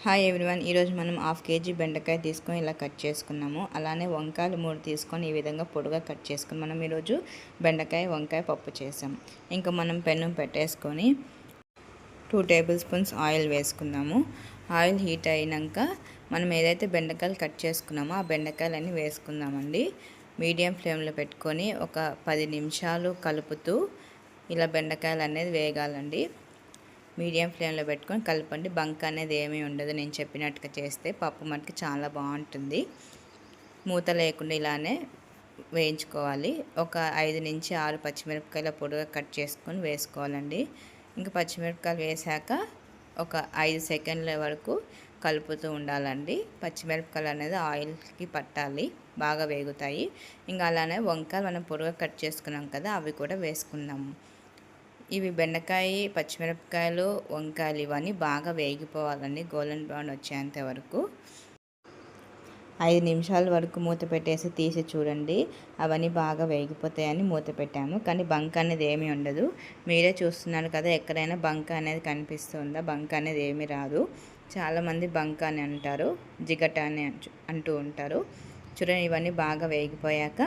Hi everyone, ఈరోజు మనం half KG బెండకాయ తీసుకొని ఇలా కట్ చేసుకున్నాము. అలానే వంకాయలు 3 తీసుకొని ఈ విధంగా పొడుగా కట్ చేసుకుని మనం ఈరోజు బెండకాయ వంకాయ పప్పు చేసాం. ఇంకా మనం పెనం పెట్టేసుకొని 2 టేబుల్ స్పూన్స్ ఆయిల్ వేసుకుందాము. ఆయిల్ హీట్ అయినాక మనం ఏదైతే బెండకాయలు కట్ చేసుకున్నామో ఆ బెండకాయలన్నీ వేసుకుందామండి. మీడియం ఫ్లేమ్లో పెట్టుకొని ఒక 10 నిమిషాలు కలుపుతూ ఇలా బెండకాయలు అనేది వేగాలండి. మీడియం ఫ్లేమ్లో పెట్టుకొని కలపండి. బంక అనేది ఏమీ ఉండదు. నేను చెప్పినట్టుగా చేస్తే పప్పు మటుకు చాలా బాగుంటుంది. మూత లేకుండా ఇలానే వేయించుకోవాలి. ఒక 5 నుంచి 6 పచ్చిమిరపకాయల పొడిగా కట్ చేసుకొని వేసుకోవాలండి. ఇంకా పచ్చిమిరపకాయలు వేసాక ఒక 5 సెకండ్ల వరకు కలుపుతూ ఉండాలండి. పచ్చిమిరపకాయలు అనేది ఆయిల్కి పట్టాలి, బాగా వేగుతాయి. ఇంకా అలానే వంకాయలు మనం పొడిగా కట్ చేసుకున్నాం కదా, అవి కూడా వేసుకుందాము. ఇవి బెండకాయ, పచ్చిమిరపకాయలు, వంకాయలు ఇవన్నీ బాగా వేగిపోవాలండి. గోల్డెన్ బ్రౌన్ వచ్చేంత వరకు 5 నిమిషాల వరకు మూత పెట్టేసి తీసి చూడండి. అవన్నీ బాగా వేగిపోతాయని మూత పెట్టాము. కానీ బంక అనేది ఏమీ ఉండదు. మీరే చూస్తున్నారు కదా, ఎక్కడైనా బంక అనేది కనిపిస్తుందా? బంక అనేది ఏమీ రాదు. చాలామంది బంక అని అంటారు, జిగట అని అంటూ ఉంటారు. చూడండి, ఇవన్నీ బాగా వేగిపోయాక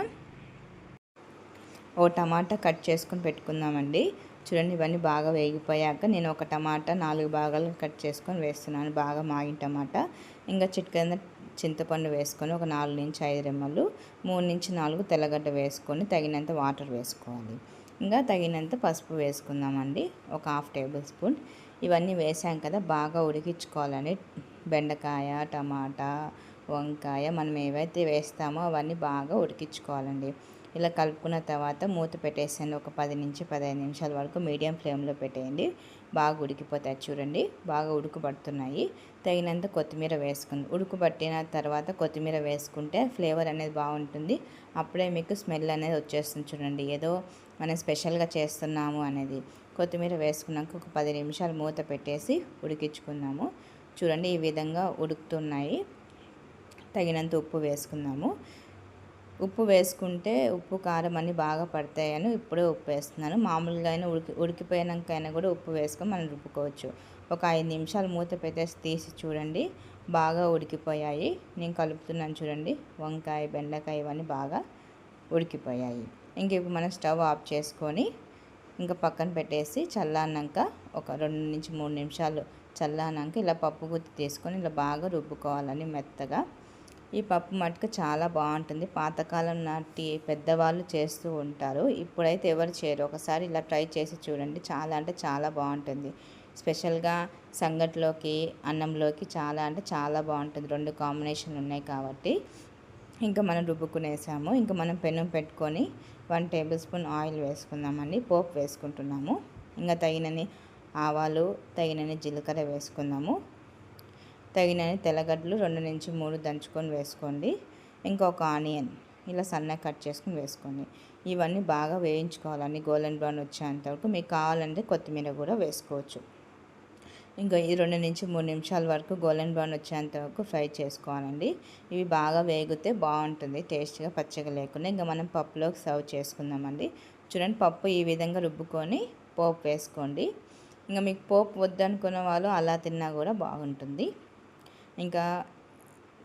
ఓ టమాటా కట్ చేసుకొని పెట్టుకుందామండి. చూడండి, ఇవన్నీ బాగా వేగిపోయాక నేను ఒక టమాటా 4 భాగాలు కట్ చేసుకొని వేస్తున్నాను. బాగా మాగిన టమాటా. ఇంకా చిటికెన చింతపండు వేసుకొని ఒక 4 నుంచి 5 రెమ్మలు, 3 నుంచి 4 తెల్లగడ్డ వేసుకొని తగినంత వాటర్ వేసుకోవాలి. ఇంకా తగినంత పసుపు వేసుకుందామండి, ఒక 1/2 టేబుల్ స్పూన్. ఇవన్నీ వేసాం కదా, బాగా ఉడికించుకోవాలండి. బెండకాయ, టమాటా, వంకాయ మనం ఏవైతే వేస్తామో అవన్నీ బాగా ఉడికించుకోవాలండి. ఇలా కలుపుకున్న తర్వాత మూత పెట్టేసాను. ఒక 10 నుంచి 15 నిమిషాల వరకు మీడియం ఫ్లేమ్లో పెట్టేయండి. బాగా ఉడికిపోతాయి. చూడండి, బాగా ఉడుకుపడుతున్నాయి. తగినంత కొత్తిమీర వేసుకుంది. ఉడుకుపట్టిన తర్వాత కొత్తిమీర వేసుకుంటే ఫ్లేవర్ అనేది బాగుంటుంది. అప్పుడే మీకు స్మెల్ అనేది వచ్చేస్తుంది. చూడండి, ఏదో మనం స్పెషల్గా చేస్తున్నాము అనేది. కొత్తిమీర వేసుకున్నాక ఒక 10 నిమిషాలు మూత పెట్టేసి ఉడికించుకుందాము. చూడండి, ఈ విధంగా ఉడుకుతున్నాయి. తగినంత ఉప్పు వేసుకుందాము. ఉప్పు వేసుకుంటే ఉప్పు కారం అన్నీ బాగా పడతాయని ఇప్పుడే ఉప్పు వేస్తున్నాను. మామూలుగా అయినా ఉడికిపోయాకైనా కూడా ఉప్పు వేసుకొని మనం రుబ్బుకోవచ్చు. ఒక 5 నిమిషాలు మూత పెట్టేసి తీసి చూడండి, బాగా ఉడికిపోయాయి. నేను కలుపుతున్నాను చూడండి. వంకాయ, బెండకాయ ఇవన్నీ బాగా ఉడికిపోయాయి. ఇంక ఇప్పుడు మనం స్టవ్ ఆఫ్ చేసుకొని ఇంకా పక్కన పెట్టేసి చల్లారినాక ఒక 2 నుంచి 3 నిమిషాలు చల్లారినాక ఇలా పప్పు గుత్తి తీసుకొని ఇలా బాగా రుబ్బుకోవాలని మెత్తగా. ఈ పప్పు మటుకు చాలా బాగుంటుంది. పాతకాలం నాటి పెద్దవాళ్ళు చేస్తూ ఉంటారు. ఇప్పుడైతే ఎవరు చేయరు. ఒకసారి ఇలా ట్రై చేసి చూడండి. చాలా అంటే చాలా బాగుంటుంది. స్పెషల్గా సంగట్లోకి, అన్నంలోకి చాలా అంటే చాలా బాగుంటుంది. 2 కాంబినేషన్లు ఉన్నాయి కాబట్టి. ఇంకా మనం రుబ్బుకునేసాము. ఇంకా మనం పెనం పెట్టుకొని 1 టేబుల్ స్పూన్ ఆయిల్ వేసుకుందామండి. పోపు వేసుకుంటున్నాము. ఇంకా తగినన్ని ఆవాలు, తగినన్ని జీలకర్ర వేసుకుందాము. తగినన్ని తెల్లగడ్డలు 2 నుంచి 3 దంచుకొని వేసుకోండి. ఇంకొక ఆనియన్ ఇలా సన్నగా కట్ చేసుకొని వేసుకోండి. ఇవన్నీ బాగా వేయించుకోవాలండి, గోల్డెన్ బ్రౌన్ వచ్చేంత వరకు. మీకు కావాలంటే కొత్తిమీర కూడా వేసుకోవచ్చు. ఇంకా ఈ 2 నుంచి 3 నిమిషాల వరకు గోల్డెన్ బ్రౌన్ వచ్చేంత వరకు ఫ్రై చేసుకోవాలండి. ఇవి బాగా వేగితే బాగుంటుంది, టేస్ట్గా పచ్చగా లేకుండా. ఇంకా మనం పప్పులోకి సర్వ్ చేసుకుందామండి. చూడండి, పప్పు ఈ విధంగా రుబ్బుకొని పోపు వేసుకోండి. ఇంకా మీకు పోపు వద్దనుకున్న వాళ్ళు అలా తిన్నా కూడా బాగుంటుంది. ఇంకా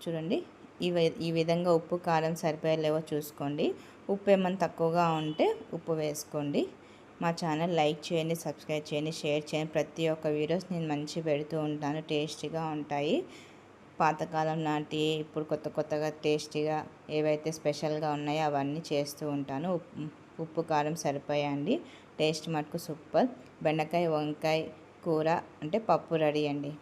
చూడండి, ఈ విధంగా ఉప్పు కారం సరిపోయేలేవో చూసుకోండి. ఉప్పు ఏమైనా తక్కువగా ఉంటే ఉప్పు వేసుకోండి. మా ఛానల్ లైక్ చేయండి, సబ్స్క్రైబ్ చేయండి, షేర్ చేయండి. ప్రతి ఒక్క వీడియోస్ నేను మంచి పెడుతూ ఉంటాను, టేస్టీగా ఉంటాయి. పాతకాలం నాటి ఇప్పుడు కొత్తగా టేస్టీగా ఏవైతే స్పెషల్గా ఉన్నాయో అవన్నీ చేస్తూ ఉంటాను. ఉప్పు కారం సరిపోయండి. టేస్ట్ మటుకు సూపర్. బెండకాయ వంకాయ కూర అంటే పప్పు రెడీ అండి.